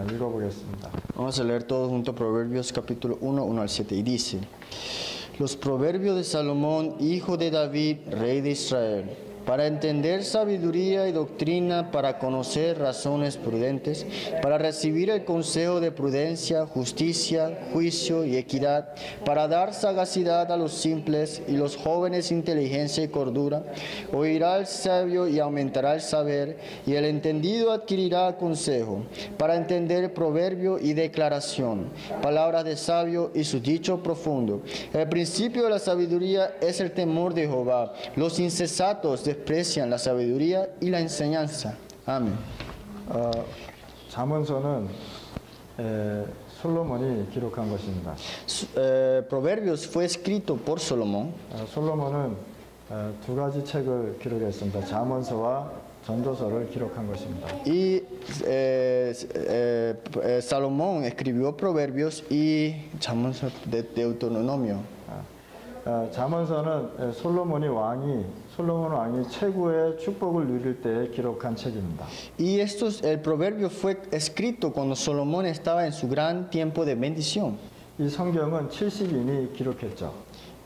읽어보겠습니다. Vamos a leer todos juntos Proverbios capítulo 1 al 7 y dice: Los proverbios de Salomón, hijo de David, rey de Israel, para entender sabiduría y doctrina, para conocer razones prudentes, para recibir el consejo de prudencia, justicia, juicio y equidad, para dar sagacidad a los simples y los jóvenes inteligencia y cordura. Oirá el sabio y aumentará el saber, y el entendido adquirirá consejo, para entender proverbio y declaración, palabras de sabio y su dicho profundo. El principio de la sabiduría es el temor de Jehová. Los insensatos desprecian la sabiduría y la enseñanza. Amén. 잠언서는 솔로몬이 기록한 것입니다. Proverbios fue escrito por Salomón. 솔로몬은 두 가지 책을 기록했습니다. 잠언서와 전도서를 기록한 것입니다. Y Salomón escribió Proverbios y de Deuteronomio. 잠언서는 솔로몬 왕이 최고의 축복을 누릴 때 기록한 책입니다. Y el proverbio fue escrito cuando Salomón estaba en su gran tiempo de bendición. 이 성경은 70인이 기록했죠.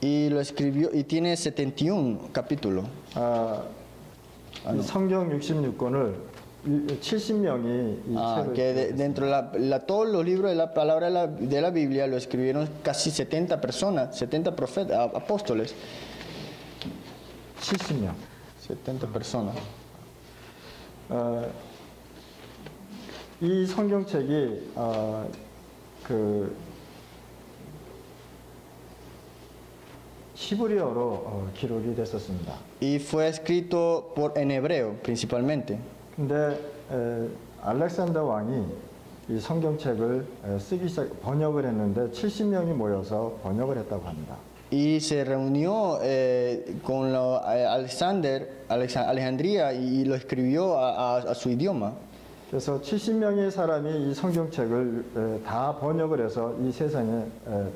Y lo escribió y tiene 71 capítulos. 이 성경 66권을 70명이 이 책을 que dentro de todos los libros de la palabra de la Biblia lo escribieron casi 70 personas, 70 profetas, apóstoles. 70명. 70 personas. 이 성경책이 히브리어로 기록이 됐었습니다. Y fue escrito en hebreo principalmente. 근데 알렉산더 왕이 이 성경책을 번역을 했는데 70명이 모여서 번역을 했다고 합니다. Y se reunió con Alejandría y lo escribió a su idioma. 그래서 70명의 saram이 이 성경책을 다 번역을 해서 이 세상에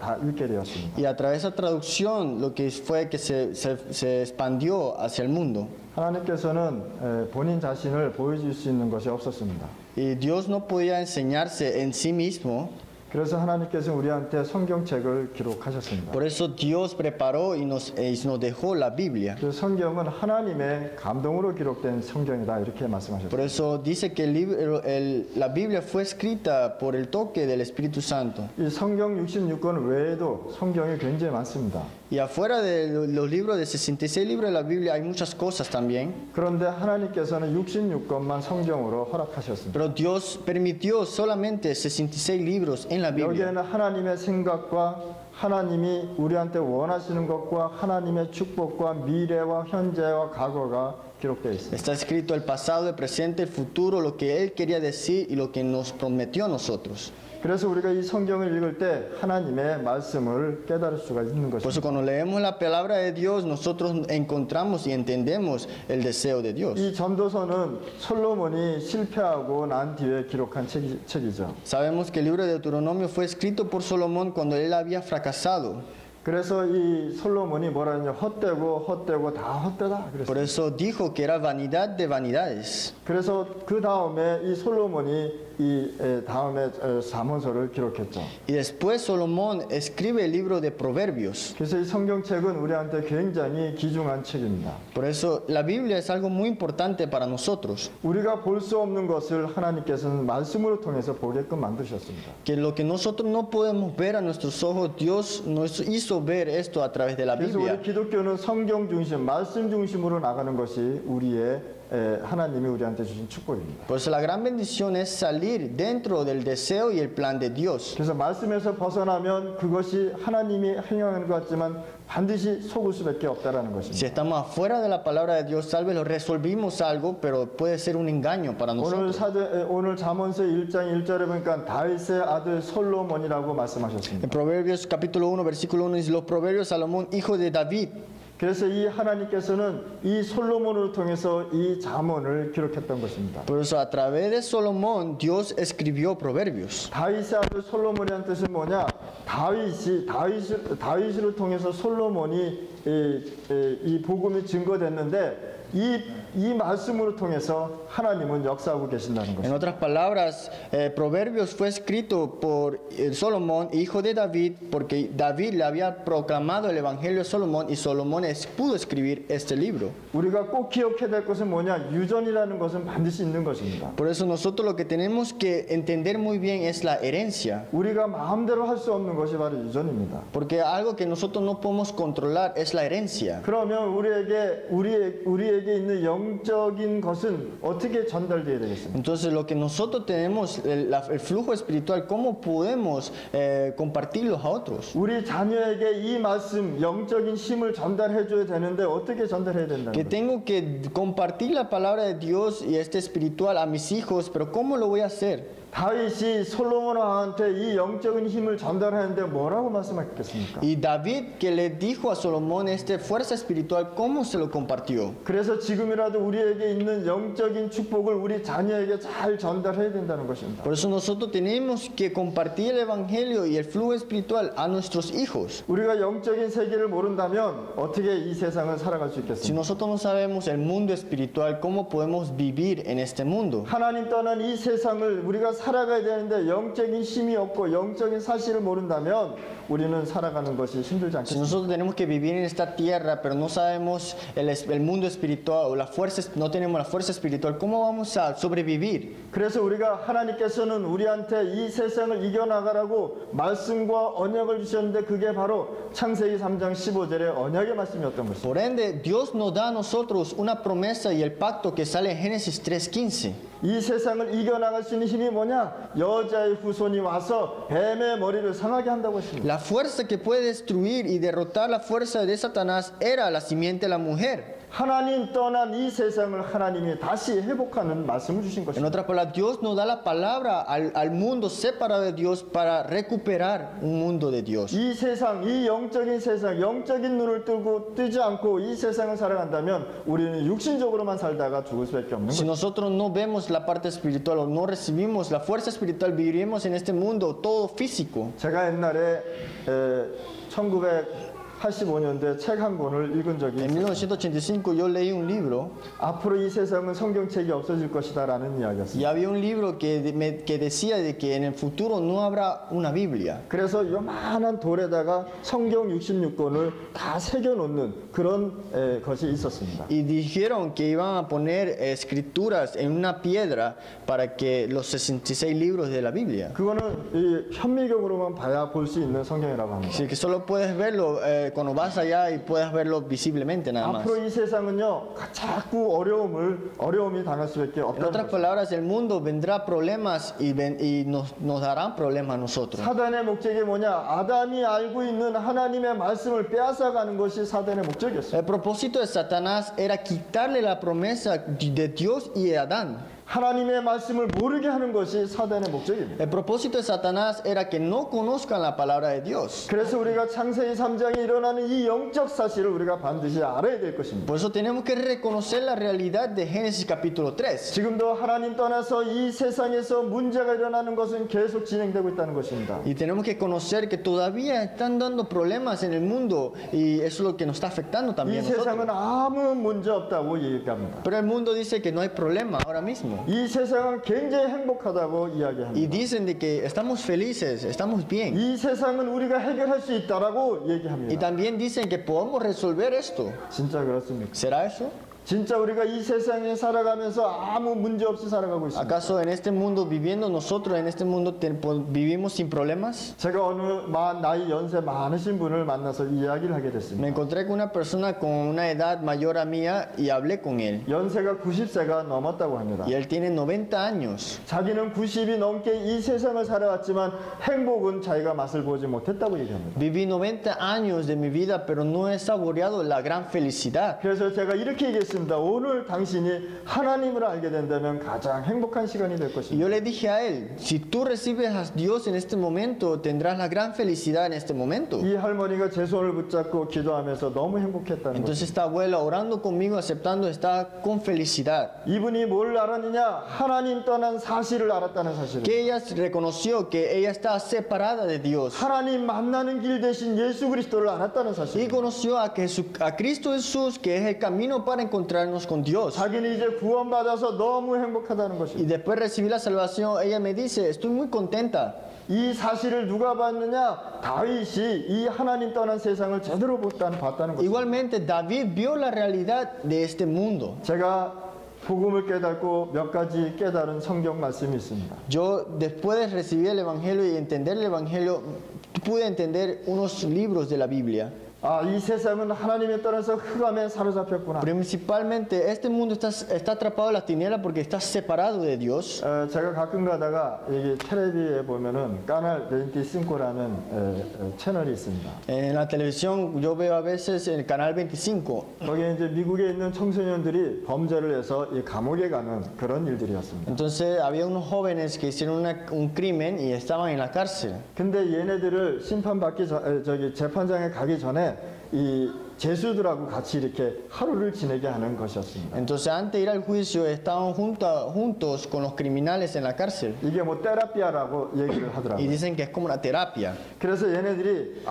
다 읽게 되었습니다. Y a través de esa traducción lo que fue que se expandió hacia el mundo. 하나님께서는 본인 자신을 보여줄 수 있는 것이 없었습니다. Y Dios no podía enseñarse en sí mismo. 그래서 하나님께서 우리한테 성경책을 기록하셨습니다. Por eso Dios preparó y nos dejó la Biblia. 그 성경은 하나님의 감동으로 기록된 성경이다 이렇게 말씀하셨습니다. Por eso dice que la Biblia fue escrita por el toque del Espíritu Santo. 이 성경 66권 외에도 성경이 굉장히 많습니다. Y afuera de los libros de 66 libros de la Biblia hay muchas cosas también. 그런데 하나님께서는 66권만 성경으로 허락하셨습니다. Pero Dios permitió solamente 66 libros en la Biblia. 여기에는 하나님의 생각과 하나님이 우리한테 원하시는 것과 하나님의 축복과 미래와 현재와 과거가 기록되어 있습니다. Está escrito el pasado, el presente, el futuro, lo que Él quería decir y lo que nos prometió a nosotros. 그래서 우리가 이 성경을 읽을 때 하나님의 말씀을 깨달을 수가 있는 Por eso 것입니다. cuando leemos la palabra de Dios, nosotros encontramos y entendemos el deseo de Dios. 이 전도서는 솔로몬이 실패하고 난 뒤에 기록한 책이죠. Sabemos que el libro de Deuteronomio fue escrito por Salomón cuando él había fracasado. 그래서 이 솔로몬이 뭐라 했냐 헛되고 다 헛되다 Por 그랬어요. eso dijo que era vanidad de vanidades. 그래서 그 다음에 이 솔로몬이 이 다음에 잠언서를 기록했죠. Y después Salomón escribe el libro de Proverbios. 그래서 이 성경책은 우리한테 굉장히 귀중한 책입니다. Por eso la Biblia es algo muy importante para nosotros. 우리가 볼 수 없는 것을 하나님께서는 말씀으로 통해서 보게끔 만드셨습니다. Que lo que nosotros no podemos ver a nuestros ojos, Dios nos hizo ver esto a través de la 그래서 Biblia. 우리 기독교는 성경 중심, 말씀 중심으로 나가는 것이 우리의 하나님이 우리한테 주신 축복입니다. Por eso la gran bendición es salir dentro del deseo y el plan de Dios. 그래서 말씀에서 벗어나면 그것이 하나님이 행하는 것 같지만 반드시 속을 수밖에 없다라는 Si 것입니다. estamos afuera de la palabra de Dios, tal vez lo resolvimos algo, pero puede ser un engaño para nosotros. 오늘 잠언서 1장 1절에 보니까 다윗의 아들 솔로몬이라고 말씀하셨습니다. En Proverbios capítulo 1, versículo 1 dice, los proverbios Salomón, hijo de David. 그래서 이 하나님께서는 이 솔로몬을 통해서 이 잠언을 기록했던 것입니다. Por eso a través de Salomón, Dios escribió proverbios. 다윗의 아들 솔로몬이라는 뜻은 뭐냐? 다윗을 통해서 솔로몬이 이 복음이 증거됐는데 이 말씀으로 통해서 하나님은 역사하고 계신다는 En 것입니다. otras palabras, Proverbios fue escrito por Salomón, hijo de David, porque David le había proclamado el Evangelio a Salomón y Salomón pudo escribir este libro. 우리가 꼭 기억해야 될 것은 뭐냐? 유전이라는 것은 반드시 있는 것입니다. Por eso nosotros lo que tenemos que entender muy bien es la herencia, 우리가 마음대로 할 수 없는 것이 바로 유전입니다. porque algo que nosotros no podemos controlar es la herencia. 그러면 우리에게 있는 영적인 것은 어떻게 전달돼야 되겠습니까? Entonces lo que nosotros tenemos, el flujo espiritual, ¿cómo podemos compartirlos a otros? 우리 자녀에게 이 말씀, 영적인 힘을 전달해 줘야 되는데 어떻게 전달해야 된다는 Que 거예요? tengo que compartir la palabra de Dios y este espiritual a mis hijos, pero ¿cómo lo voy a hacer? 다윗이 솔로몬 왕한테 이 영적인 힘을 전달하는데 뭐라고 말씀하셨겠습니까? Y David que le dijo a Salomón esta fuerza espiritual, ¿cómo se lo compartió? 그래서 지금이라도 우리에게 있는 영적인 축복을 우리 자녀에게 잘 전달해야 된다는 것입니다. Por eso nosotros tenemos que compartir el evangelio y el flujo espiritual a nuestros hijos. 우리가 영적인 세계를 모른다면 어떻게 이 세상을 살아갈 수 Si 있겠습니까? nosotros no sabemos el mundo espiritual, ¿cómo podemos vivir en este mundo? 하나님 떠난 이 세상을 우리가 살아가야 되는데 영적인 힘이 없고 영적인 사실을 모른다면 우리는 살아가는 것이 힘들지 Si 않겠습니까? nosotros tenemos que vivir en esta tierra, pero no sabemos el mundo espiritual o la fuerza, no tenemos la fuerza espiritual, ¿cómo vamos a sobrevivir? 그래서 우리가 하나님께서는 우리한테 이 세상을 이겨나가라고 말씀과 언약을 주셨는데 그게 바로 창세기 3장 15절의 언약의 말씀이었던 것입니다. Por ende, Dios nos da a nosotros una promesa y el pacto que sale en Génesis 3:15. 이 세상을 이겨나갈 수 있는 힘이 뭐냐? 여자의 후손이 와서 뱀의 머리를 상하게 한다고 했습니다. La fuerza que puede destruir y derrotar la fuerza de Satanás era la simiente de la mujer. 하나님 떠난 이 세상을 하나님이 다시 회복하는 말씀을 주신 En 것입니다. otras palabras, Dios nos da la palabra al mundo separado de Dios para recuperar un mundo de Dios. 이 세상, 이 영적인 세상, 영적인 눈을 뜨지 않고 이 세상을 살아간다면 우리는 육신적으로만 살다가 죽을 수밖에 없는 Si 것입니다. nosotros no vemos la parte espiritual o no recibimos la fuerza espiritual, viviremos en este mundo todo físico. 제가 옛날에 1985년도에 책 한 권을 읽은 적이 En 있어요. 1985 yo leí un libro 앞으로 이 세상은 성경책이 없어질 것이다라는 이야기였어요. y había un libro que decía de que en el futuro no habrá una Biblia. 그래서 요만한 돌에다가 성경 66권을 다 새겨놓는 그런 것이 있었습니다. Y dijeron que iban a poner escrituras en una piedra para que los 66 libros de la Biblia. 그거는 이 현미경으로만 봐야 볼 수 있는 성경이라고 합니다. Así que solo puedes verlo cuando vas allá y puedes verlo visiblemente nada más. 앞으로 이 세상은요 자꾸 어려움이 당할 수밖에 En 없다는 otras 거죠. palabras, el mundo vendrá problemas y nos darán problemas a nosotros. 사단의 목적이 뭐냐? 아담이 알고 있는 하나님의 말씀을 빼앗아가는 것이 사단의 목적이었어요. El propósito de Satanás era quitarle la promesa de Dios y de Adán. 하나님의 말씀을 모르게 하는 것이 사단의 목적입니다. El propósito de Satanás era que no conozcan la palabra de Dios. 그래서 우리가 창세기 3장에 일어나는 이 영적 사실을 우리가 반드시 알아야 될 것입니다. Por eso tenemos que reconocer la realidad de Génesis capítulo 3. 지금도 하나님 떠나서 이 세상에서 문제가 일어나는 것은 계속 진행되고 있다는 것입니다. Y tenemos que conocer que todavía están dando problemas en el mundo y eso es lo que nos está afectando 이 también a 세상은 nosotros. 아무 문제 없다고 얘기합니다. Pero el mundo dice que no hay problema ahora mismo. 이 세상은 굉장히 행복하다고 Y 이야기합니다. dicen de que estamos felices, estamos bien. 이 세상은 우리가 해결할 수 있다라고 Y 얘기합니다. también dicen que podemos resolver esto. 진짜 그렇습니까? ¿Será eso? 진짜 우리가 이 세상에 살아가면서 아무 문제 없이 살아가고 있습니다. ¿Acaso en este mundo, viviendo nosotros en este mundo, vivimos sin problemas? 제가 어느 나이 연세 많으신 분을 만나서 이야기를 하게 Me 됐습니다. encontré con una persona con una edad mayor a mía y hablé con él. 연세가 90세가 넘었다고 합니다. Y él tiene 90 años. 자기는 90이 넘게 이 세상을 살아왔지만 행복은 자기가 맛을 보지 못했다고 얘기합니다. Viví 90 años de mi vida, pero no he saboreado la gran felicidad. 그래서 제가 이렇게 얘기했습니다. 오늘 당신이 하나님을 알게 된다면 가장 행복한 시간이 될 Y 것입니다. yo le dije a él, si tú recibes a Dios en este momento, tendrás la gran felicidad en este momento. 이 할머니가 제 손을 붙잡고 기도하면서 너무 행복했다는 Entonces 거죠. esta abuela orando conmigo, aceptando, está con felicidad. 이분이 뭘 알았느냐? 하나님 떠난 사실을 알았다는 사실을. Que ella reconoció que ella está separada de Dios. 하나님 만나는 길 대신 예수 그리스도를 알았다는 Y 사실. conoció a Cristo Jesús, que es el camino para encontrar encontrarnos con Dios. 자기는 이제 구원받아서 너무 행복하다는 Y 것입니다. después de recibir la salvación, ella me dice, estoy muy contenta. 이 사실을 누가 봤느냐? 다윗이 이 하나님 떠난 세상을 제대로 봤다는 것입니다. Igualmente, David vio la realidad de este mundo. 제가 복음을 깨닫고 몇 가지 깨달은 성경 말씀이 있습니다. Yo, después de recibir el Evangelio y entender el Evangelio, pude entender unos libros de la Biblia. 아, 이 세상은 하나님에 따라서 흑암에 사로잡혔구나. Principalmente, este mundo está atrapado en las tinieblas porque está separado de Dios. 제가 가끔 가다가 여기 텔레비에 보면은 까날 25라는 채널이 있습니다. En la televisión yo veo a veces el canal 25. 거기에 이제 미국에 있는 청소년들이 범죄를 해서 이 감옥에 가는 그런 일들이었습니다. Entonces había unos jóvenes que hicieron un crimen y estaban en la cárcel. 근데 얘네들을 심판받기 저기 재판장에 가기 전에 이 죄수들하고 같이 이렇게 하루를 지내게 하는 것이었습니다. Entonces antes de ir al juicio estaban juntos con los criminales en la cárcel. 이게 뭐 테라피아라고 얘기를 Y 하더라고요. dicen que es como una terapia. 그래서 얘네들이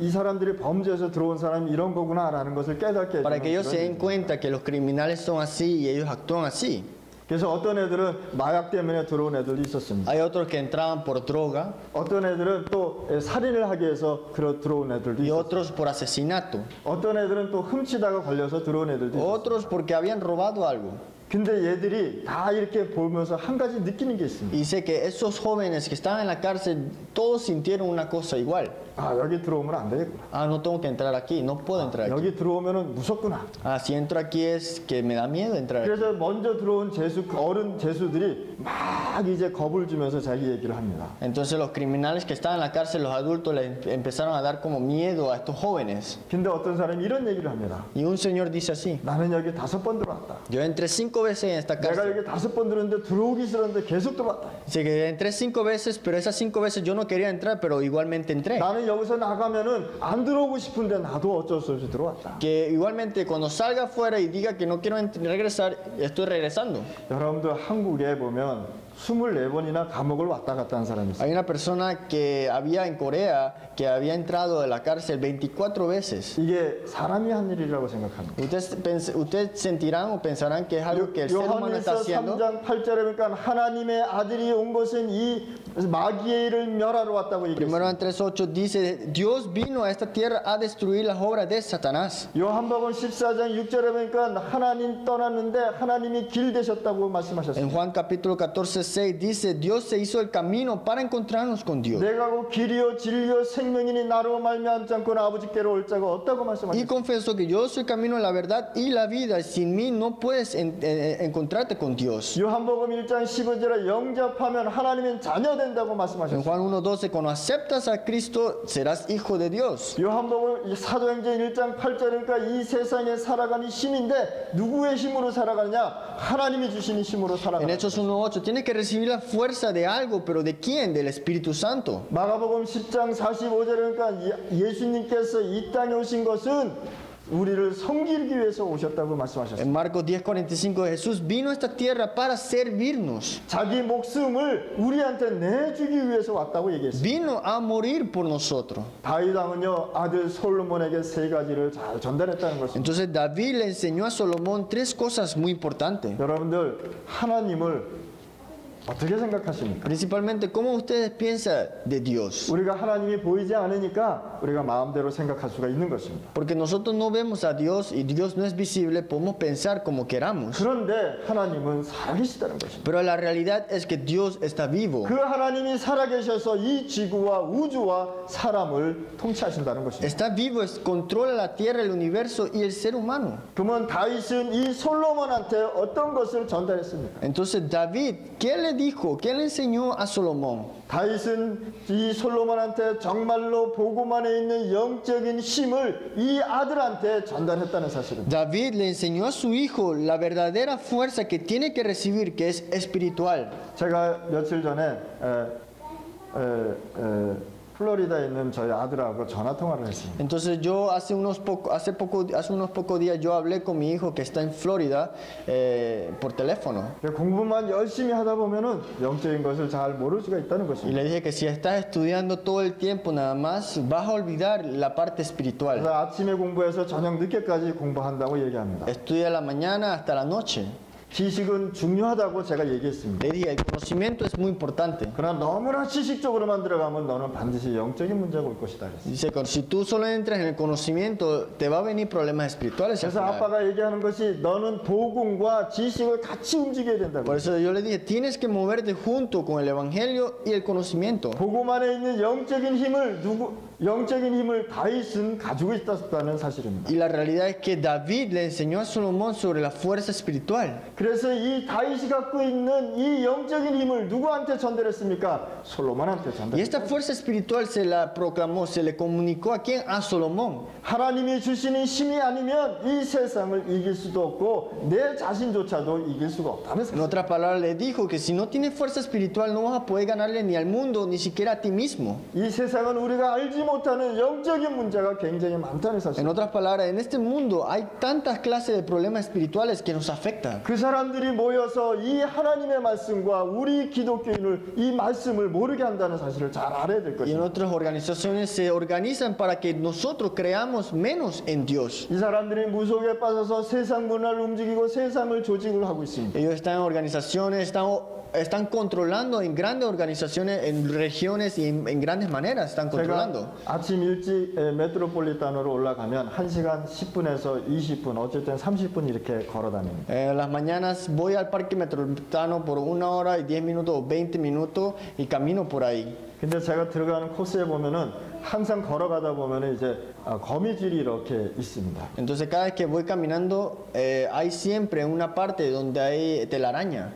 이 사람들이 범죄에서 들어온 사람이 이런 거구나라는 것을 깨닫게 Para que 해주는 ellos se 그런 den cuenta que los criminales son así y ellos actúan así. 그래서 어떤 애들은 마약 때문에 들어온 애들도 있었습니다. Hay otros que entraban por droga 어떤 애들은 또 살인을 하기 위해서 들어온 애들도 y 있었습니다. otros por asesinato. 어떤 애들은 또 훔치다가 걸려서 들어온 애들도 있었습니다. Otros porque habían robado algo. 근데 얘들이 다 이렇게 보면서 한 가지 느끼는 게 있습니다. Y dice que esos jóvenes que estaban en la cárcel, todos sintieron una cosa igual. 아, 여기 들어오면 안 되겠구나. Ah, no tengo que entrar aquí, no puedo entrar aquí. 여기 들어오면은 무섭구나. Ah, si entro aquí es que me da miedo entrar aquí. 그래서 먼저 들어온 어른 죄수들이 막 이제 겁을 주면서 자기 얘기를 합니다. Entonces los criminales que estaban en la cárcel, los adultos, les empezaron a dar como miedo a estos jóvenes. 근데 어떤 사람이 이런 얘기를 합니다. Y un señor dice así, 나는 여기 5번 들어왔다. yo entré 5 veces en esta 내가 cárcel. 여기 5번 들었는데 들어오기 싫었는데 계속 들어왔다. Dice que entré 5 veces, pero esas 5 veces yo no quería entrar, pero igualmente entré. 나는 여기서 나가면은 안 들어오고 싶은데 나도 어쩔 수 없이 들어왔다. Que igualmente cuando salga afuera y diga que no quiero regresar, estoy regresando. 여러분들 한국에 보면 24번이나 감옥을 왔다 갔다 한 사람이 있어요. Hay una persona que había en Corea que había entrado de la cárcel 24 veces. 이게 사람이 한 일이라고 생각합니다. Ustedes sentirán o pensarán que es algo que el ser humano está 요한일서 haciendo. 3장 8절에 보니까 하나님의 아들이 온 것은 이 마귀의 일을 멸하러 왔다고 Primero 얘기했습니다. en 3.8 dice, Dios vino a esta tierra a destruir las obras de Satanás. 요한복음 14장 6절에 보니까 하나님 떠났는데 하나님이 길 되셨다고 En 말씀하셨습니다. 말씀하셨습니다. Juan capítulo 14:6 dice, Dios se hizo el camino para encontrarnos con Dios. 내가 그 길이요 진리요 생명이니 나로 말미암지 않고는 아버지께로 올 자가 없다고 Y 말씀하셨습니다. confesó que yo soy el camino, la verdad y la vida. Sin mí no puedes encontrarte con Dios. 요한복음 1장 15절에 영접하면 하나님은 자녀 된다고 En 말씀하셨습니다. Juan 1:12, cuando aceptas a Cristo, serás hijo de Dios. 요한복음 사도행전 1장 8절이니까 이 세상에 살아가는 힘인데 누구의 힘으로 살아가느냐? 하나님이 주신 힘으로 En 살아가는 Hechos 1:8, tienes que recibir la fuerza de algo, pero ¿de quién? Del Espíritu Santo. 마가복음 10장 45절에 그러니까 예수님께서 이 땅에 오신 것은 우리를 섬기기 위해서 오셨다고 말씀하셨습니다. En Marcos 10:45, Jesús vino a esta tierra para servirnos. 자기 목숨을 우리한테 내주기 위해서 왔다고 얘기했습니다. Vino a morir por nosotros. 다윗 왕은요 아들 솔로몬에게 3가지를 잘 전달했다는 것입니다. Entonces David le enseñó a Salomón 3 cosas muy importantes. 여러분들 하나님을 어떻게 생각하십니까? Principalmente, ¿cómo ustedes piensan de Dios? 우리가 하나님이 보이지 않으니까 우리가 마음대로 생각할 수가 있는 것입니다. Porque nosotros no vemos a Dios y Dios no es visible, podemos pensar como queramos. 그런데 하나님은 살아계시다는 것입니다. Pero la realidad es que Dios está vivo. 그 하나님이 살아계셔서 이 지구와 우주와 사람을 통치하신다는 것입니다. Está vivo, controla la tierra, el universo y el ser humano. 그러면 다윗은 이 솔로몬한테 어떤 것을 전달했습니까? Entonces David, ¿qué le dijo? ¿Qué le enseñó a Salomón? 다윗은 이 솔로몬한테 정말로 복음 안에 있는 영적인 힘을 이 아들한테 전달했다는 사실입니다. David le enseñó a su hijo la verdadera fuerza que tiene que recibir, que es espiritual. 제가 며칠 전에 플로리다에 있는 저희 아들하고 전화 통화를 했습니다. Entonces yo hace unos pocos días yo hablé con mi hijo que está en Florida por teléfono. 공부만 열심히 하다 보면은 영적인 것을 잘 모를 수가 있다는 Y 것입니다. le dije que si estás estudiando todo el tiempo nada más, vas a olvidar la parte espiritual. 그래서 아침에 공부해서 저녁 늦게까지 공부한다고 얘기합니다. Estudia la mañana hasta la noche. 지식은 중요하다고 제가 얘기했습니다. Le dije, el conocimiento es muy importante. 그러나 너무나 지식적으로만 들어가면 너는 반드시 영적인 문제가 올 것이다. 그랬어요. Dice, si tú solo entras en el conocimiento, te va a venir problemas espirituales al 그래서 final. 아빠가 얘기하는 것이 너는 복음과 지식을 같이 움직여야 된다고. Por eso yo le dije, tienes que moverte junto con el evangelio y el conocimiento. 복음 안에 있는 영적인 힘을 다윗은 가지고 있었다는 사실입니다. Y la realidad es que David le enseñó a Salomón sobre la fuerza espiritual. 그래서 이 다윗이 갖고 있는 이 영적인 힘을 누구한테 전달했습니까? 솔로몬한테 Y 전달했습니다. esta fuerza espiritual se la proclamó, se le comunicó a quién? A Salomón. 하나님이 주시는 힘이 아니면 이 세상을 이길 수도 없고 내 자신조차도 이길 수가 없다는 En 사실. otras palabras, le dijo que si no tienes fuerza espiritual no vas a poder ganarle ni al mundo, ni siquiera a ti mismo. 이 세상은 우리가 알지 못하는 영적인 문제가 굉장히 많다는 사실. En otras palabras, en este mundo hay tantas clases de problemas espirituales que nos afectan. 그 사람들이 모여서 이 하나님의 말씀과 우리 기독교인을 이 말씀을 모르게 한다는 사실을 잘 알아야 될 Y en 것입니다. otras organizaciones se organizan para que nosotros creamos menos en Dios. 이 사람들이 무속에 빠져서 세상 문화를 움직이고 세상을 조직을 하고 있습니다. Ellos están en organizaciones, están controlando en grandes organizaciones, en regiones y en grandes maneras están 제가 controlando. 아침 일찍 메트로폴리탄으로 올라가면 1시간 10분에서 20분, 어쨌든 30분 이렇게 걸어 다닙니다. En las mañanas voy al parque metropolitano por 1 hora y 10 minutos o 20 minutos y camino por ahí. 근데 제가 들어가는 코스에 보면은 항상 걸어가다 보면은 이제 거미줄이 이렇게 있습니다. Entonces cada vez que voy caminando hay siempre una parte donde hay telaraña.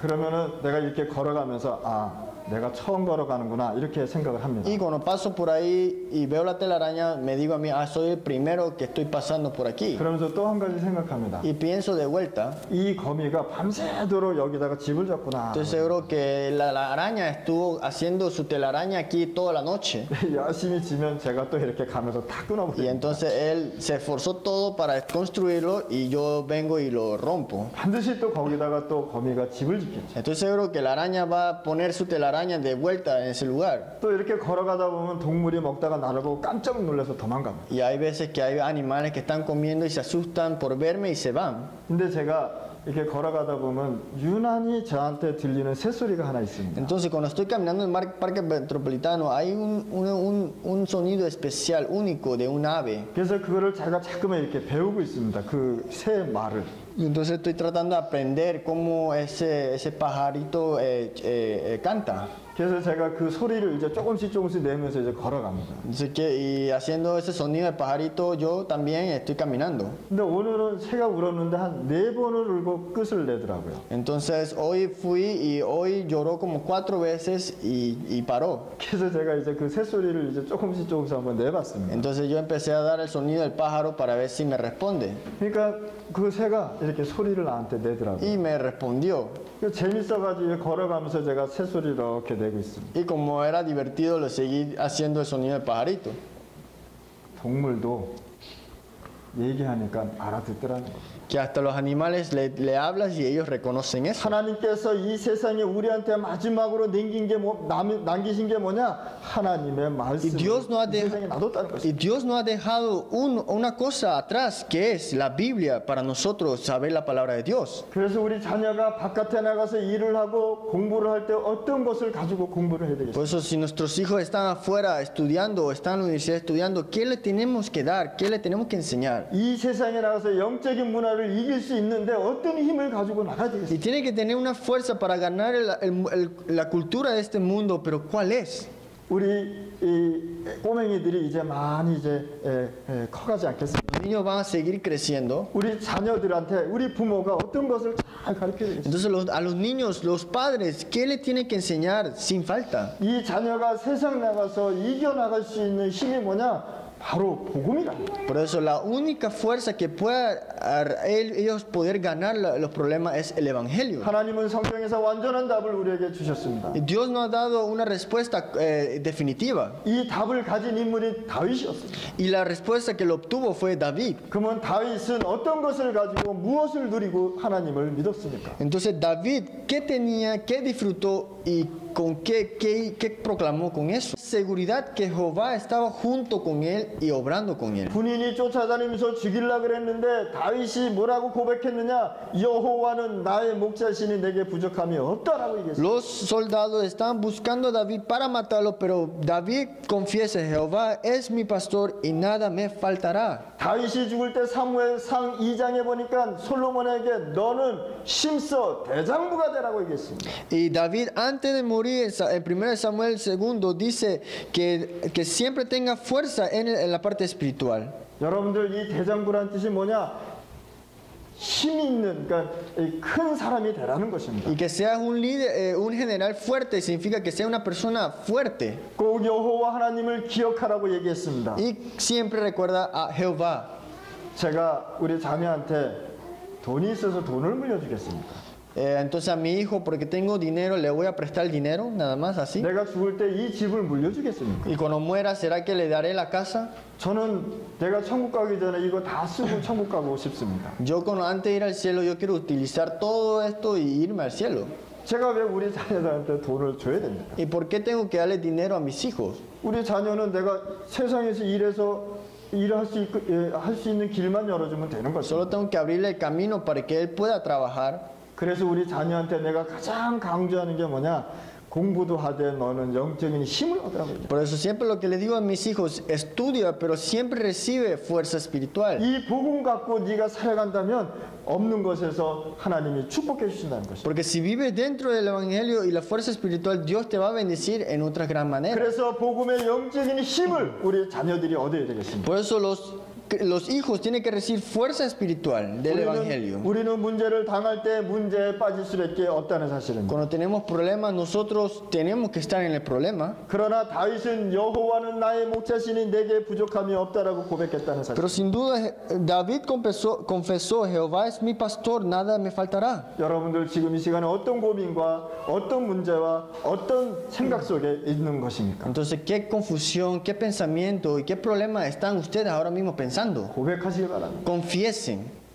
그러면은 내가 이렇게 걸어가면서 내가 처음 걸어가는구나 이렇게 생각을 합니다. Y cuando paso por ahí y veo la telaraña, me digo a mí, soy el primero que estoy pasando por aquí. 그러면서 또 한 가지 생각합니다. Y pienso de vuelta, 이 거미가 밤새도록 여기다가 집을 졌구나. estoy seguro que la araña estuvo haciendo su telaraña aquí toda la noche. 열심히 지면 제가 또 이렇게 가면서 다 Y 끊어버립니다. entonces él se esforzó todo para construirlo y yo vengo y lo rompo. 반드시 또 거기다가 또 거미가 집을 짓겠죠. Estoy seguro que la araña va a poner su telaraña de vuelta en ese lugar. 또 이렇게 걸어가다 보면 동물이 먹다가 나를 보고 깜짝 놀라서 도망갑니다. Y hay veces que hay animales que están comiendo y se asustan por verme y se van. 근데 제가 이렇게 걸어가다 보면 유난히 저한테 들리는 새소리가 하나 있습니다. Entonces cuando estoy caminando en el parque metropolitano hay un sonido especial, único de un ave. 그래서 그거를 제가 자꾸만 이렇게 배우고 있습니다. 그 새 말을. Entonces estoy tratando de aprender cómo ese pajarito canta. 그래서 제가 그 소리를 이제 조금씩 내면서 이제 걸어갑니다. Así que, y haciendo ese sonido de pajarito yo también estoy caminando. 근데 오늘은 새가 울었는데 한 4번을 울고 끝을 내더라고요. Entonces hoy fui y hoy lloró como 4 veces y paró. 그래서 제가 이제 그 새소리를 이제 조금씩 한번 내봤습니다. Entonces yo empecé a dar el sonido del pájaro para ver si me responde. 그러니까 그 새가 이렇게 소리를 나한테 내더라고요. Y me respondió. 재밌어가지고 걸어가면서 제가 새소리 이렇게 내고 있습니다. Y como era divertido, le seguí haciendo el sonido del pajarito. 동물도 얘기하니까 알아듣더라는 거예요. Que hasta los animales le hablas y ellos reconocen eso. 하나님께서 이 세상에 우리한테 마지막으로 남기신 게 뭐냐? 하나님의 말씀을 이 세상에 놔뒀다는 Y 것입니다. Dios nos ha dejado una cosa atrás, que es la Biblia, para nosotros saber la palabra de Dios. 그래서 우리 자녀가 바깥에 나가서 일을 하고 공부를 할 때 어떤 것을 가지고 공부를 해야 되겠습니까? Por eso si nuestros hijos están afuera estudiando o están en la universidad estudiando, ¿qué le tenemos que dar? ¿Qué le tenemos que enseñar? 이 세상에 나가서 영적인 문화를 이길 수 있는데 어떤 힘을 가지고 나가야 되겠습니까? Y tiene que tener una fuerza para ganar la cultura de este mundo, pero ¿cuál es? 우리 이 꼬맹이들이 이제 많이 이제 커가지 않겠습니까? Los niños van a seguir creciendo. 우리 자녀들한테 우리 부모가 어떤 것을 잘 가르쳐야 되겠습니까? Entonces a los niños, los padres, ¿qué le tienen que enseñar sin falta? 이 자녀가 세상 나가서 이겨나갈 수 있는 힘이 뭐냐? 바로 복음이랍니다. Por eso la única fuerza que pueda ellos poder ganar los problemas es el Evangelio. 하나님은 성경에서 완전한 답을 우리에게 주셨습니다. Y Dios nos ha dado una respuesta definitiva. 이 답을 가진 인물이 다윗이었습니다. Y la respuesta que lo obtuvo fue David. 그러면 다윗은 어떤 것을 가지고 무엇을 누리고 하나님을 믿었습니까? Entonces David, ¿qué tenía, qué disfrutó y con qué proclamó con eso? Seguridad que Jehová estaba junto con él y obrando con él. 군인이 쫓아다니면서 죽이려고 그랬는데 다윗이 뭐라고 고백했느냐? 여호와는 나의 목자시니 내게 부족함이 없다라고 얘기했어요. Los soldados estaban buscando a David para matarlo, pero David confiesa, Jehová es mi pastor y nada me faltará. 다윗이 죽을 때 사무엘상 2장에 보니까 솔로몬에게 너는 심서 대장부가 되라고 얘기했습니다. Y David antes de morir, en 1 Samuel 2 dice que siempre tenga fuerza en la parte espiritual. 여러분들 이 대장부란 뜻이 뭐냐? 힘이 있는, 그러니까 큰 사람이 되라는 것입니다. Y que seas un líder, un general fuerte, significa que sea una persona fuerte. 꼭 여호와 하나님을 기억하라고 얘기했습니다. Y siempre recuerda a Jehová. 제가 우리 자녀한테 돈이 있어서 돈을 물려주겠습니까? Entonces a mi hijo, porque tengo dinero, le voy a prestar dinero, nada más así. 내가 죽을 때 이 집을 물려주겠습니까? Y cuando muera, ¿será que le daré la casa? 저는 내가 천국 가기 전에 이거 다 쓰고 천국 가고 싶습니다. Yo antes de ir al cielo, yo quiero utilizar todo esto y irme al cielo. 제가 왜 우리 자녀들한테 돈을 줘야 됩니까? ¿Y por qué tengo que darle dinero a mis hijos? 우리 자녀는 내가 세상에서 일해서 일할 수 있는 길만 열어주면 되는 것입니다. Solo tengo que abrirle el camino para que él pueda trabajar. 그래서 우리 자녀한테 내가 가장 강조하는 게 뭐냐? 공부도 하되 너는 영적인 힘을 얻으라고 얘기해요. Por eso siempre lo que le digo a mis hijos, estudia, pero siempre recibe fuerza espiritual. 이 복음 갖고 네가 살아간다면 없는 것에서 하나님이 축복해 주신다는 것입니다. Porque si vives dentro del Evangelio y la fuerza espiritual, Dios te va a bendecir en otras gran maneras. 그래서 복음의 영적인 힘을 우리 자녀들이 얻어야 되겠습니다. Por eso los hijos tienen que recibir fuerza espiritual del Evangelio. 우리는 문제를 당할 때 문제에 빠질 수밖에 없다는 사실입니다. Cuando tenemos problemas, nosotros tenemos que estar en el problema. 그러나 다윗은 여호와는 나의 목자시니 내게 부족함이 없다라고 고백했다는 사실. Pero sin duda, David confesó, Jehová es mi pastor, nada me faltará. 여러분들 지금 이 시간에 어떤 고민과 어떤 문제와 어떤 생각 속에 있는 것입니까? Entonces, ¿qué confusión, qué pensamiento y qué problema están ustedes ahora mismo pensando? 고백하시기 바랍니다. Confiesen.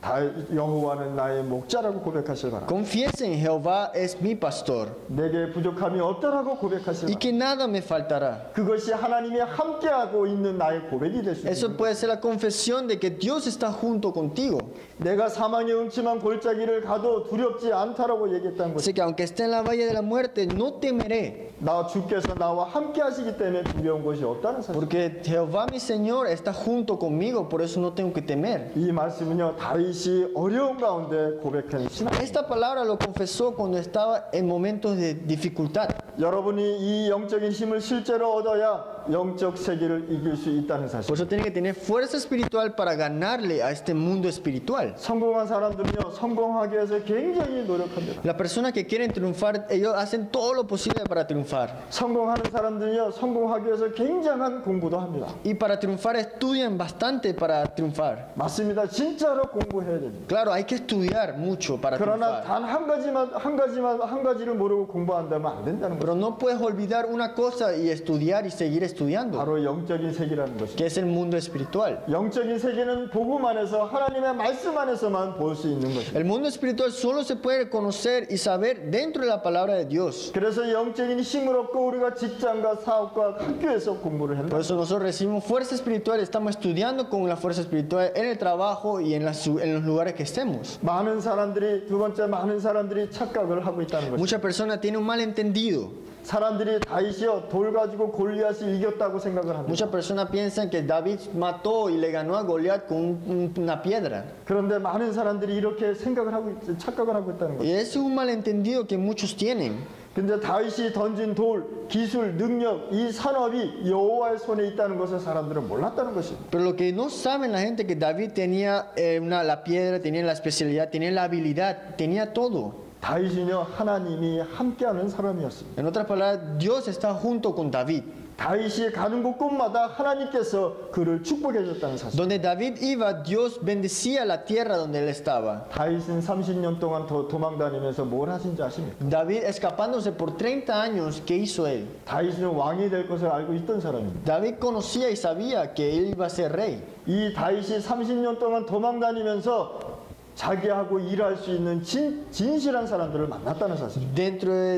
여호와는 나의 목자라고 고백하시기 바랍니다. Confiesen, Jehová es mi pastor 내게 부족함이 없다라고 고백하시기 y 바랍니다. que nada me faltará. 그것이 하나님이 함께하고 있는 나의 고백이 될 수 Eso 있습니다. puede ser la confesión de que Dios está junto contigo. 내가 사망의 음침한 골짜기를 가도 두렵지 않다라고 얘기했다는 것입니다. Así que aunque esté en la valle de la muerte, no temeré, 나 주께서 나와 함께 하시기 때문에 두려운 것이 없다는 사실. porque Jehová mi Señor está junto conmigo, por eso no tengo que temer. 이 말씀은요 다윗이 어려운 가운데 고백한 신앙. Esta palabra lo confesó cuando estaba en momentos de dificultad. 여러분이 이 영적인 힘을 실제로 얻어야 영적 세계를 이길 수 있다는 사실. Por eso tiene que tener fuerza espiritual para ganarle a este mundo espiritual. 성공한 사람들은요 성공하기 위해서 굉장히 노력합니다. Las personas que quieren triunfar, ellos hacen todo lo posible para triunfar. 성공하는 사람들은요 성공하기 위해서 굉장한 공부도 합니다. Y para triunfar estudian bastante para triunfar. 맞습니다. 진짜로 공부해야 됩니다. Claro, hay que estudiar mucho para 그러나 triunfar. 단 한 가지를 모르고 공부한다면 안 된다는 거죠. Pero no puedes olvidar una cosa y estudiar y seguir estudiando, 바로 영적인 세계라는 것입니다. que es el mundo espiritual. 영적인 세계는 복음 안에서 하나님의 말씀 안에서만 볼 수 있는 것입니다. El mundo espiritual solo se puede conocer y saber dentro de la palabra de Dios. 그래서 영적인 힘을 얻고 우리가 직장과 사업과 학교에서 공부를 한다. Por eso nosotros recibimos fuerza espiritual, estamos estudiando con la fuerza espiritual en el trabajo y en los lugares que estemos. 많은 사람들이 두 번째 많은 사람들이 착각을 하고 있다는 것입니다. Muchas personas tienen un malentendido. 사람들이 다윗이요 돌 가지고 골리앗을 이겼다고 생각을 합니다. Muchas personas piensan que David mató y le ganó a Goliat con una piedra. 그런데 많은 사람들이 이렇게 생각을 하고 착각을 하고 있다는 거예요. Y ese es un malentendido que muchos tienen. 근데 다윗이 던진 돌, 기술, 능력, 이 산업이 여호와의 손에 있다는 것을 사람들은 몰랐다는 것입니다. Pero lo que no saben la gente que David tenía la piedra, tenía la especialidad, tenía la habilidad, tenía todo. 다윗은요 하나님이 함께하는 사람이었습니다. En otras palabras, Dios está junto con David. 다윗이 가는 곳곳마다 하나님께서 그를 축복해 줬다는 사실. Donde David iba, Dios bendecía la tierra donde él estaba. 다윗은 30년 동안 도망 다니면서 뭘 하신지 아십니까? David escapándose por 30 años, ¿qué hizo él? 다윗은 왕이 될 것을 알고 있던 사람입니다. David conocía y sabía que él iba a ser rey. 이 다윗이 30년 동안 도망 다니면서 자기하고 일할 수 있는 진실한 사람들을 만났다는 사실.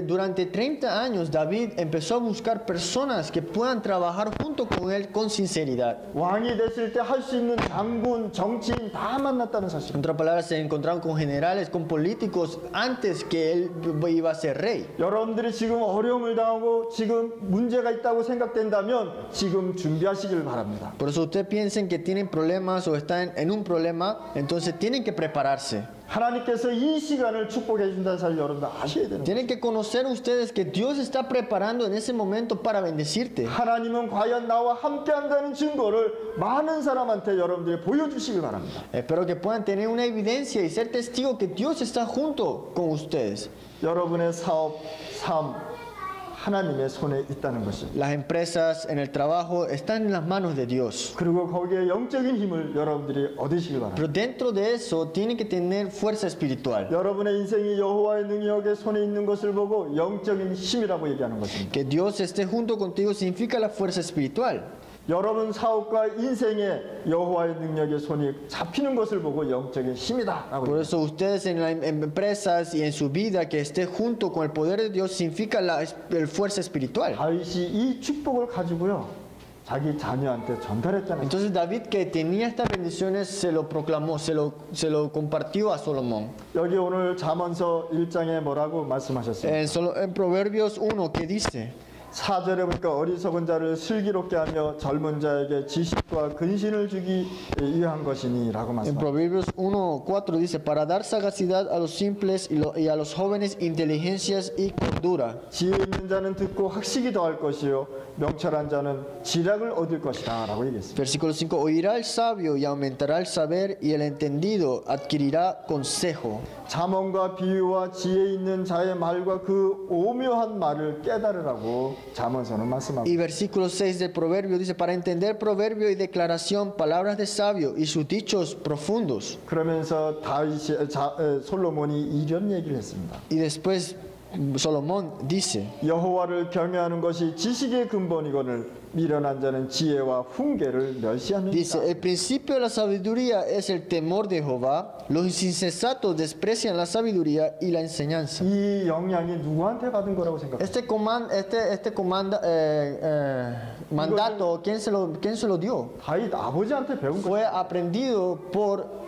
Durante 30 años, David empezó a buscar personas que puedan trabajar junto con él con sinceridad. 왕이 됐을 때 할 수 있는 장군, 정치인 다 만났다는 사실. En otras palabras, se encontraron con generales, con políticos antes que él iba a ser rey. 여러분들이 지금 어려움을 당하고 지금 문제가 있다고 생각된다면 지금 준비하시길 바랍니다. Por eso ustedes piensen que tienen problemas o están en un problema, entonces tienen que prepararse. 하나님께서 이 시간을 축복해 준다는 사실 여러분들 아셔야 되는 거예요. Tienen que conocer ustedes que Dios está preparando en ese momento para bendecirte. 하나님은 과연 나와 함께 한다는 증거를 많은 사람한테 여러분들이 보여주시길 바랍니다. Espero que puedan tener una evidencia y ser testigos que Dios está junto con ustedes. 여러분의 사업, 삶 하나님의 손에 있다는 것이. Las empresas en el trabajo están en las manos de Dios. 그리고 거기에 영적인 힘을 여러분들이 얻으시길 바랍니다. Pero dentro de eso tienen que tener fuerza espiritual. 여러분의 인생이 여호와의 능력의 손에 있는 것을 보고 영적인 힘이라고 얘기하는 것입니다. Que Dios esté junto contigo significa la fuerza espiritual. 여러분 사업과 인생에 여호와의 능력의 손이 잡히는 것을 보고 영적인 힘이다라고. Por eso ustedes en las empresas y en su vida que esté junto con el poder de Dios significa la fuerza espiritual. 다윗이 이 축복을 가지고요 자기 자녀한테 전달했잖아요. Entonces David, que tenía estas bendiciones, se lo proclamó, se lo compartió a Salomón. 여기 오늘 잠언서 1장에 뭐라고 말씀하셨습니까? En Proverbios 1, ¿qué dice? 4절에 보니까 어리석은 자를 슬기롭게 하며 젊은 자에게 지식과 근신을 주기 위한 것이니라고 En 말씀합니다. Proverbios 1:4 dice, para dar sagacidad a los simples y a los jóvenes inteligencias y cordura. 지혜 있는 자는 듣고 학식이 더할 것이요 명철한 자는 지략을 얻을 것이다라고 얘기했습니다. Versículo 5, oirá el sabio y aumentará el saber y el entendido adquirirá consejo. 잠언과 비유와 지혜 있는 자의 말과 그 오묘한 말을 깨달으라고 잠언서는 말씀합니다. Y versículo 6 del proverbio dice, para entender proverbio y declaración, palabras de sabio y sus dichos profundos. 그러면서 솔로몬이 이런 얘기를 했습니다. Y después Salomón dice, 여호와를 경외하는 것이 지식의 근본이거늘 미련한 자는 지혜와 훈계를 멸시하느니라. dice, el principio de la sabiduría es el temor de Jehová, los insensatos desprecian la sabiduría y la enseñanza. 이 영향이 누구한테 받은 거라고 생각해요? Mandato, ¿quién se lo dio? 다윗 아버지한테 배운 거. Fue aprendido por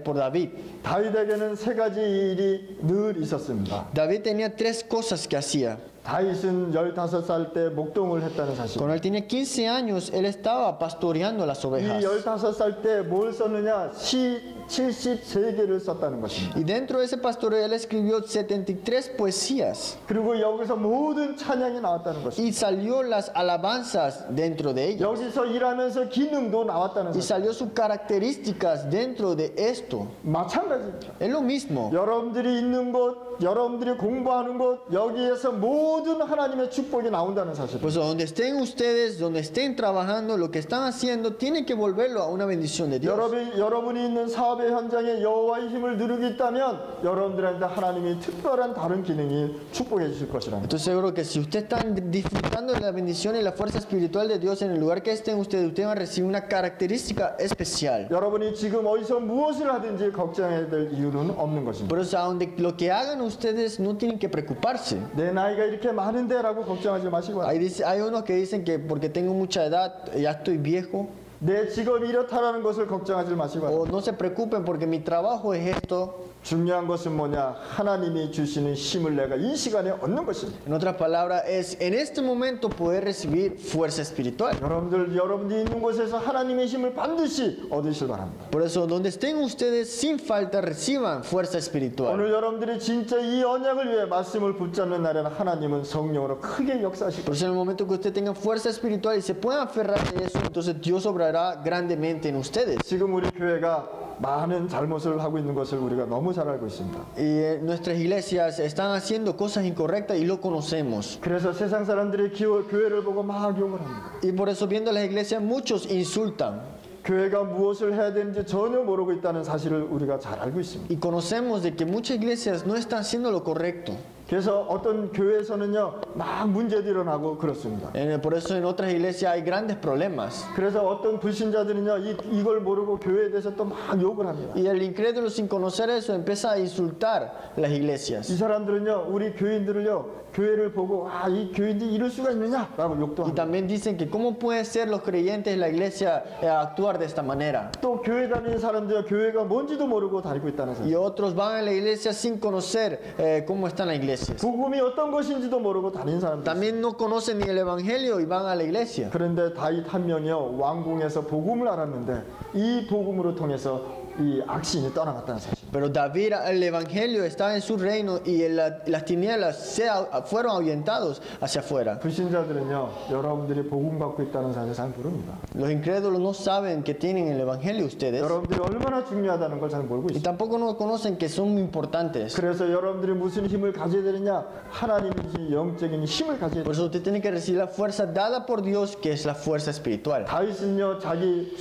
David. 다윗에게는 세 가지 일이 늘 있었습니다. David tenía tres cosas que hacía. 다윗은 15살 때 목동을 했다는 사실. Cuando él tenía 15 años, él estaba pastoreando las 이 ovejas. 15살 때 뭘 썼느냐? 시 73개를 썼다는 것입니다. Y dentro de ese pastoreo, él escribió 73 poesías. 그리고 여기서 모든 찬양이 나왔다는 것입니다. Y salió las alabanzas dentro de ellas. 여기서 일하면서 기능도 나왔다는 Y 사실. salió sus características dentro de esto. 마찬가지입니다. Es lo mismo. 여러분들이 있는 곳, 여러분들이 공부하는 곳, 여기에서 모든 하나님의 축복이 나온다는 사실. Pues donde estén ustedes, donde estén trabajando, lo que están haciendo, tienen que volverlo a una bendición de Dios. 여러분이 있는 사업의 현장에 여호와의 힘을 누리고 있다면 여러분들한테 하나님이 특별한 다른 기능이 축복해 주실 것이라는. Estoy seguro que si ustedes están disfrutando de la bendición y la fuerza espiritual de Dios en el lugar que estén ustedes van a recibir una característica especial. 여러분이 지금 어디서 무엇을 하든지 걱정해야 될 이유는 없는 것입니다. Por eso, donde lo que hagan ustedes no tienen que preocuparse. 내 나이가 이렇게 많은데라고 걱정하지 마시고 Hay unos que dicen que porque tengo mucha edad, ya estoy viejo. 내 직업이 이렇다라는 것을 걱정하지 마시고 O no se preocupen porque mi trabajo es esto. 중요한 것은 뭐냐? 하나님이 주시는 힘을 내가 이 시간에 얻는 것입니다. En otras palabras, es en este momento poder recibir fuerza espiritual. 여러분들이 있는 곳에서 하나님의 힘을 반드시 얻으실 바랍니다. Por eso, donde estén ustedes, sin falta, reciban fuerza espiritual. 오늘 여러분들이 진짜 이 언약을 위해 말씀을 붙잡는 날에는 하나님은 성령으로 크게 역사하실 Por eso, en el momento que ustedes tengan fuerza espiritual y se puedan aferrar de eso, entonces Dios obrará grandemente en ustedes. 지금 우리 교회가 많은 잘못을 하고 있는 것을 우리가 너무 잘 알고 있습니다. Y nuestras iglesias están haciendo cosas incorrectas y lo conocemos. 그래서 세상 사람들이 교회를 보고 막 욕을 합니다. Y por eso viendo las iglesias muchos insultan. 교회가 무엇을 해야 되는지 전혀 모르고 있다는 사실을 우리가 잘 알고 있습니다. Y conocemos de que muchas iglesias no están haciendo lo correcto. 그래서 어떤 교회에서는요 막 문제도 일어나고 그렇습니다. Por eso en otras iglesias hay grandes problemas. 그래서 어떤 불신자들은요 이걸 모르고 교회에 대해서 또 막 욕을 합니다. Y el incrédulo sin conocer eso empieza a insultar las 이 iglesias. 사람들은요 우리 교인들을요 교회를 보고 이 교인들이 이럴 수가 있느냐라고 욕도 Y 합니다. también dicen que cómo pueden ser los creyentes de la iglesia actuar de esta manera. 또 교회 다니는 사람들은 교회가 뭔지도 모르고 다니고 있다는 Y 사실. otros van a la iglesia sin conocer cómo están las iglesias. 복음이 어떤 것인지도 모르고 다니는 사람들. También no conocen ni el evangelio y van a la iglesia. 그런데 다윗 한 명이요 왕궁에서 복음을 알았는데 이 복음으로 통해서 이 악신이 떠나갔다는 사실. Pero David, el evangelio estaba en su reino y las tinieblas fueron ahuyentados hacia afuera. 불신자들은요 여러분들이 복음 갖고 있다는 사실 잘 모릅니다. Los incrédulos no saben que tienen el evangelio ustedes 여러분들이 얼마나 중요하다는 걸 잘 모르고 y 있습니다. tampoco no conocen que son importantes. 그래서 여러분들이 무슨 힘을 가져야 되느냐? 하나님이 주신 영적인 힘을 가져야 Por 돼요. eso usted tiene que recibir la fuerza dada por Dios, que es la fuerza espiritual. 다윗은요 자기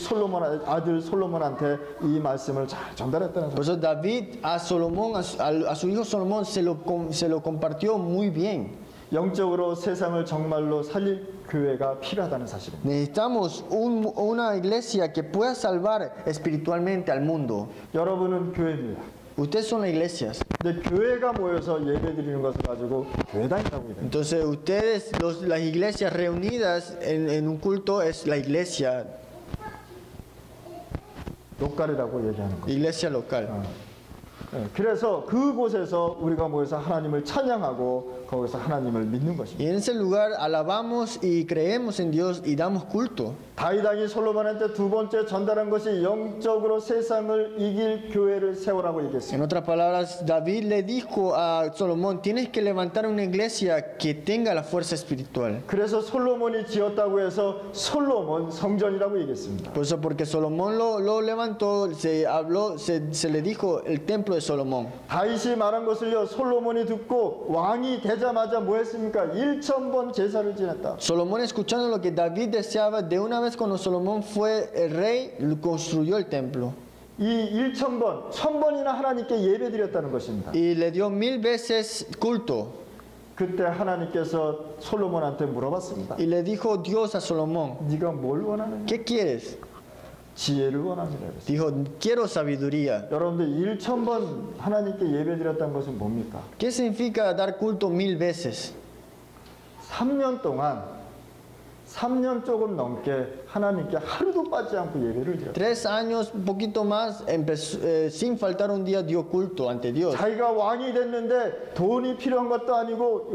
아들 솔로몬한테 이 말씀을 잘 전달했다는 Por 사실. eso David a Salomón, a su hijo Salomón se lo compartió muy bien. 영적으로 세상을 정말로 살릴 교회가 필요하다는 사실입니다. Necesitamos una iglesia que pueda salvar espiritualmente al mundo. 여러분은 교회입니다. Ustedes son las iglesias. 근데 교회가 모여서 예배드리는 것을 가지고 교회당이라고 해요. Entonces ustedes, las iglesias reunidas en un culto es la iglesia, lok갈이라고 얘기하는 거예요. iglesia local. 그래서 그곳에서 우리가 모여서 하나님을 찬양하고 거기서 하나님을 믿는 것입니다. Y en ese lugar alabamos y creemos en Dios y damos culto. 다윗 왕이 솔로몬한테 두 번째 전달한 것이 영적으로 세상을 이길 교회를 세우라고 얘기했습니다. En otras palabras, David le dijo a Salomón, tienes que levantar una iglesia que tenga la fuerza espiritual. 그래서 솔로몬이 지었다고 해서 솔로몬 성전이라고 얘기했습니다. Por eso, porque Salomón lo levantó, se le dijo el templo de Salomón. 다윗이 말한 것을요 솔로몬이 듣고 왕이 되자마자 뭐 했습니까? 1000번 제사를 지냈다. Salomón, escuchando lo que David deseaba, de una vez cuando Salomón fue el rey, construyó el templo. 이 1000번, 1000번이나 하나님께 예배드렸다는 것입니다. Y le dio 1000 veces culto. 그때 하나님께서 솔로몬한테 물어봤습니다. Y le dijo Dios a Salomón, 네가 뭘 원하느냐? ¿qué quieres? 지혜를 원하느냐 그랬어요. Dijo, quiero sabiduría. 여러분들 1000번 하나님께 예배드렸다는 것은 뭡니까? ¿Qué significa dar culto 1000 veces? 3년 동안 3년 조금 넘게 하나님께 하루도 빠지지 않고 예배를 드렸어요. 3 años, un poquito más, sin faltar un día dio culto ante Dios. 자기가 왕이 됐는데 돈이 필요한 것도 아니고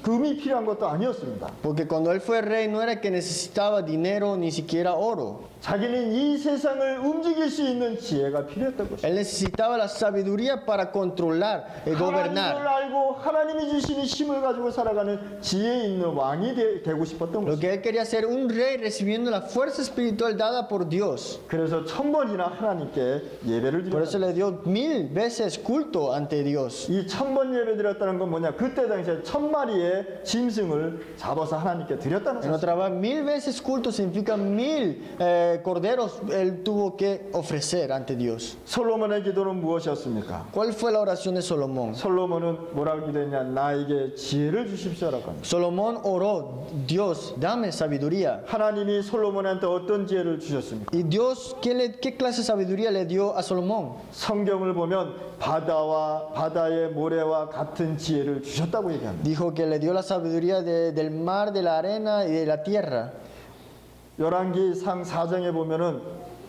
금이 필요한 것도 아니었습니다. Porque cuando él fue rey no era que necesitaba dinero ni siquiera oro. 자기는 이 세상을 움직일 수 있는 지혜가 필요했던 것입니다. Él necesitaba la sabiduría para controlar y 하나님을 gobernar. 알고 하나님이 주시는 힘을 가지고 살아가는 지혜 있는 왕이 되고 싶었던 Lo 것입니다. que él quería ser un rey recibiendo la fuerza espiritual dada por Dios. 그래서 1000번이나 하나님께 예배를 Por eso 드렸다. le dio 1000 veces culto ante Dios. 이 1000번 예배 드렸다는 건 뭐냐? 그때 당시에 1000마리의 짐승을 잡아서 하나님께 드렸다는 En 사실. otra palabra, 1000 veces culto significa 1000 corderos él tuvo que ofrecer ante Dios. 솔로몬의 기도는 무엇이었습니까? ¿Cuál fue la oración de Salomón? 솔로몬은 뭐라고 기도했냐? 나에게 지혜를 주십시오라고 합니다. Salomón oró, Dios, dame sabiduría. 하나님이 솔로몬한테 어떤 지혜를 주셨습니까? Y Dios, ¿qué clase de sabiduría le dio a Salomón? 성경을 보면 바다의 모래와 같은 지혜를 주셨다고 얘기합니다. Dijo que le dio la sabiduría del mar, de la arena y de la tierra. 열왕기상 4장에 보면은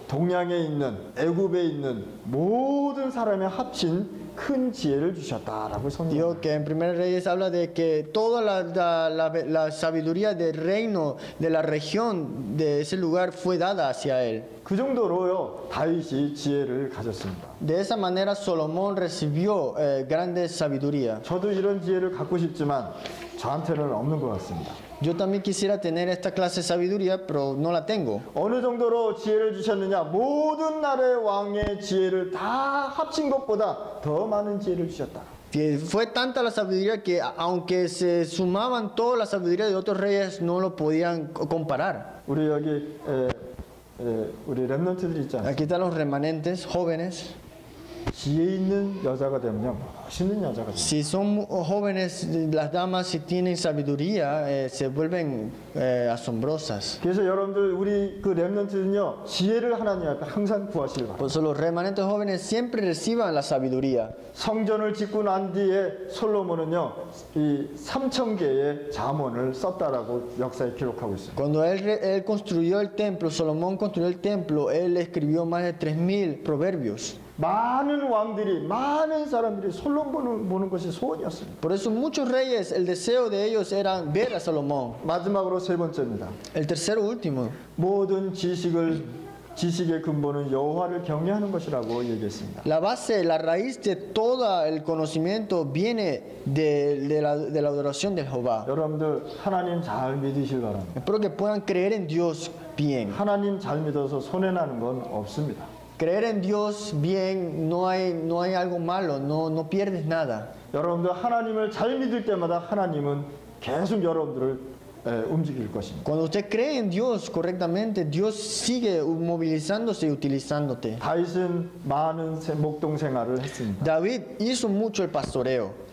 동양에 있는 애굽에 있는 모든 사람의 합친 큰 지혜를 주셨다라고 성경. Dijo que en 1 Reyes habla de que toda la sabiduría del reino, de la región, de ese lugar fue dada hacia él. 그 정도로요 다윗이 지혜를 가졌습니다. De esa manera Salomón recibió grande sabiduría. 저도 이런 지혜를 갖고 싶지만 저한테는 없는 것 같습니다. Yo también quisiera tener esta clase de sabiduría, pero no la tengo. 어느 정도로 지혜를 주셨느냐? 모든 나라의 왕의 지혜를 다 합친 것보다 더 많은 지혜를 주셨다. Que fue tanta la sabiduría que aunque se sumaban toda la sabiduría de otros reyes, no lo podían comparar. 우리 여기 우리 렘넌트들 있잖아요. Aquí están los remanentes jóvenes. 지혜 있는 여자가 되면요, 멋있는 여자가 돼요. Si son jóvenes, las damas si tienen sabiduría, se vuelven asombrosas. 그래서 여러분들 우리 그 렘넌트는요, 지혜를 하나님 앞에 항상 구하시길 바랍니다. Por eso los remanentes jóvenes siempre reciban la sabiduría. 성전을 짓고 난 뒤에 솔로몬은요, 이 3,000개의 잠언을 썼다라고 역사에 기록하고 있어요. Cuando él construyó el templo, Salomón construyó el templo, él escribió más de 3.000 proverbios. 많은 왕들이, 많은 사람들이 솔로몬을 보는 것이 소원이었습니다. Por eso muchos reyes, el deseo de ellos era ver a Salomón. 마지막으로 세 번째입니다. El tercero último. 모든 지식의 근본은 여호와를 경외하는 것이라고 얘기했습니다. La base, la raíz de todo el conocimiento viene de la adoración de Jehová. 여러분들 하나님 잘 믿으실 바랍니다. Espero que puedan creer en Dios bien. 하나님 잘 믿어서 손해나는 건 없습니다. Creer en Dios bien, no hay algo malo, no pierdes nada. 여러분들 하나님을 잘 믿을 때마다 하나님은 계속 여러분들을 움직일 것입니다. Cuando usted cree en Dios correctamente, Dios sigue movilizándose y utilizándote. 다윗은 많은 목동 생활을 했습니다. David hizo mucho el pastoreo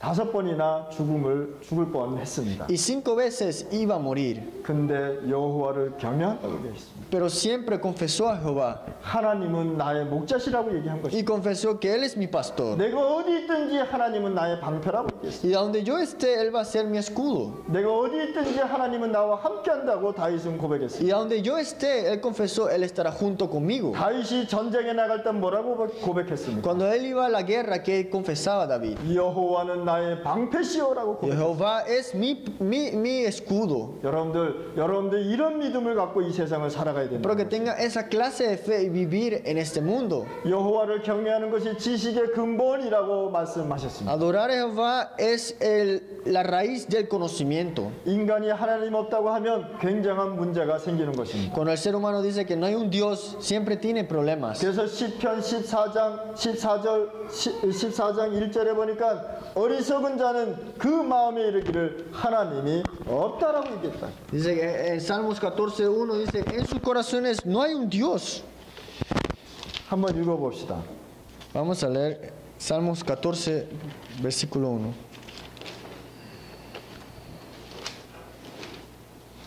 5번이나 죽을 뻔했습니다. y 5 veces iba a morir, 근데 여호와를 경외한다고 되어 있습니다. pero siempre confesó a Jehová 하나님은 나의 목자시라고 얘기한 것입니다. y confesó que Él es mi pastor. 내가 어디 있든지 하나님은 나의 방패라고 얘기했습니다. Y donde yo esté, Él va a ser mi escudo. 내가 어디 있든지 하나님은 나와 함께한다고 다윗은 고백했습니다. Y donde yo esté, Él confesó, Él estará junto conmigo. 다윗이 전쟁에 나갈 때 뭐라고 고백했습니까? Cuando Él iba a la guerra, ¿qué confesaba David? 여호와는 나의 방패시오라고 고백했습니다. Jehová es mi escudo. 여러분들 이런 믿음을 갖고 이 세상을 살아가야 됩니다. Pero que tenga esa clase de fe y vivir en este mundo. 여호와를 경외하는 것이 지식의 근본이라고 말씀하셨습니다. Adorar a Jehová es la raíz del conocimiento. 인간이 하나님 없다고 하면 굉장한 문제가 생기는 것입니다. Cuando el ser humano dice que no hay un Dios, siempre tiene problemas. 그래서 시편 14장 1절에 보니까 어리석은 자는 그 마음에 이르기를 하나님이 없다라고 얘기했다. Dice que en Salmos 14:1 dice, en sus corazones no hay un Dios. 한번 읽어봅시다. Vamos a leer Salmos 14, versículo 1.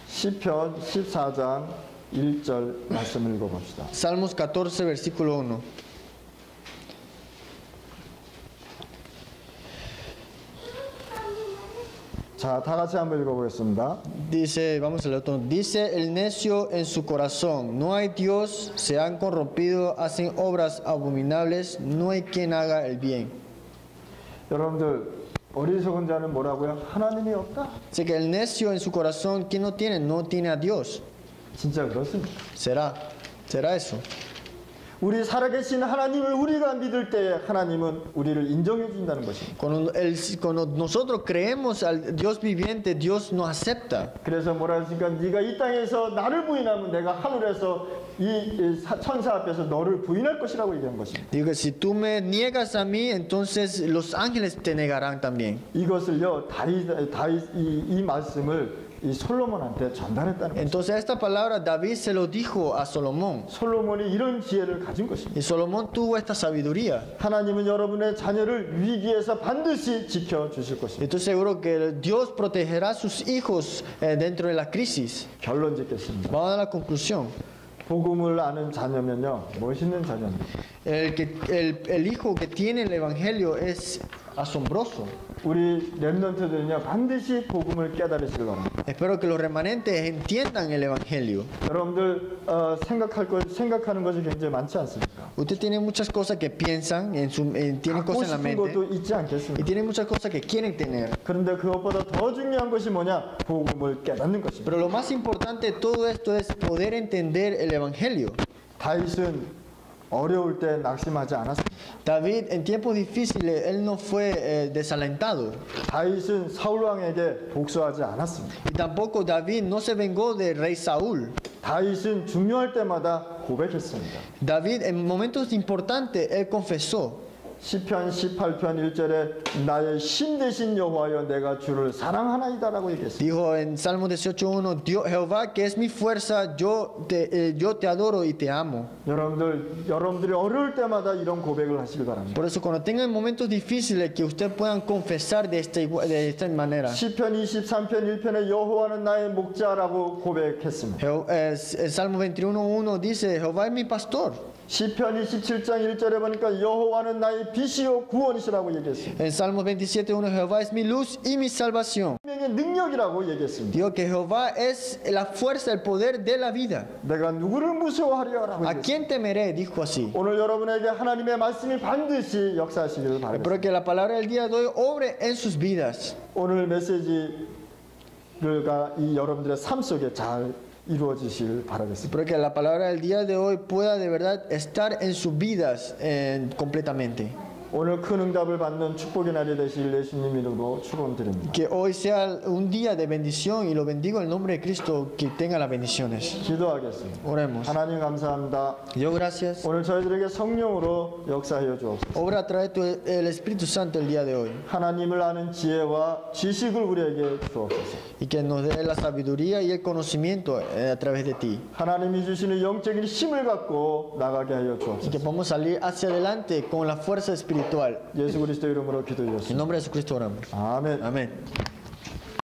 시편 14장 1절 말씀 읽어봅시다. Salmos 14, versículo 1. 자, 다 같이 한번 읽어보겠습니다. Dice, vamos a leer todo. Dice el necio en su corazón, no hay Dios, se han corrompido, hacen obras abominables, no hay quien haga el bien. 여러분들 어리석은 자는 뭐라고요? 하나님이 없다? Dice que el necio en su corazón, ¿quién no tiene? No tiene a Dios. 진짜 그렇습니다. ¿Será eso? 우리 살아계신 하나님을 우리가 믿을 때 하나님은 우리를 인정해 준다는 것입니다. Cuando nosotros creemos al Dios viviente, Dios nos acepta. 그래서 뭐라 했습니까? 네가 이 땅에서 나를 부인하면 내가 하늘에서 이 천사 앞에서 너를 부인할 것이라고 얘기한 것입니다. Digo que si tú me niegas a mí, entonces los ángeles te negarán también. 이것을요, 다윗 이 말씀을 이 솔로몬한테 전달했다는 것입니다. Entonces esta palabra David se lo dijo a Salomón. 솔로몬이 이런 지혜를 가진 것입니다. Y Salomón tuvo esta sabiduría. 하나님은 여러분의 자녀를 위기에서 반드시 지켜 주실 것입니다. Estoy seguro que Dios protegerá a sus hijos dentro de la crisis. 결론 짓겠습니다. Vamos a la conclusión. 복음을 아는 자녀면요, 멋있는 자녀입니다. El hijo que tiene el evangelio es asombroso. 우리 렘넌트들은요, 반드시 복음을 깨달으시길 바랍니다. Espero que los remanentes entiendan el evangelio. 여러분들 생각하는 것이 굉장히 많지 않습니까? Usted tiene muchas cosas que piensan, tienen 갖고 cosas en la 싶은 mente 것도 있지 y 않겠습니까? tienen muchas cosas que quieren tener. 그런데 그것보다 더 중요한 것이 뭐냐? 복음을 깨닫는 것입니다. Pero lo más importante de todo esto es poder entender el evangelio. 다윗은 어려울 때 낙심하지 않았습니다. David en tiempos difíciles, él no fue desalentado. 다윗은 사울 왕에게 복수하지 않았습니다. Y tampoco David no se vengó del rey Saúl. 다윗은 중요할 때마다 고백했습니다. David en momentos importantes, él confesó. 시편 18편 1절에 나의 신 되신 여호와여 내가 주를 사랑하나이다라고 얘기했습니다. Dijo en Salmo 18:1, Dios, Jehová que es mi fuerza, yo te adoro y te amo. 여러분들이 어려울 때마다 이런 고백을 하시길 바랍니다. Por eso cuando tengan momentos difíciles que ustedes puedan confesar de esta manera. 시편 23편 1편에 여호와는 나의 목자라고 고백했습니다. El Salmo 21:1 dice, Jehová es mi pastor. 시편 27장 1절에 보니까 여호와는 나의 빛이요 구원이시라고 얘기했습니다. En Salmo 27:1, Jehová es mi luz y mi salvación. 생명의 능력이라고 얘기했습니다. Digo que Jehová es la fuerza, el poder de la vida. 내가 누구를 무서워하리라고 ¿A 얘기했습니다. quién temeré? Dijo así. 오늘 여러분에게 하나님의 말씀이 반드시 역사하시기를 Espero 바랍니다. que la palabra del día de hoy obre en sus vidas. 오늘 메시지가 이 여러분들의 삶 속에 잘 이루어지실 바라겠습니다. Espero que la palabra del día de hoy pueda de verdad estar en sus vidas completamente. 오늘 큰 응답을 받는 축복의 날이 되실 예수님 이름으로 축원드립니다. Que hoy sea un día de bendición y lo bendigo en el nombre de Cristo, que tenga las bendiciones. 기도하겠습니다. Oremos. 하나님 감사합니다. Dios, gracias. 오늘 저희들에게 성령으로 역사하여 주옵소서. Obra a través del Espíritu Santo el día de hoy. 하나님을 아는 지혜와 지식을 우리에게 주옵소서. Y que nos dé la sabiduría y el conocimiento a través de ti. 하나님이 주시는 영적인 힘을 갖고 나가게 하여 Y que 주옵소서. podamos salir hacia adelante con la fuerza espiritual. 예수 그리스도 이름으로 En 기도드렸습니다. nombre de Jesucristo oramos. 아멘. Amén.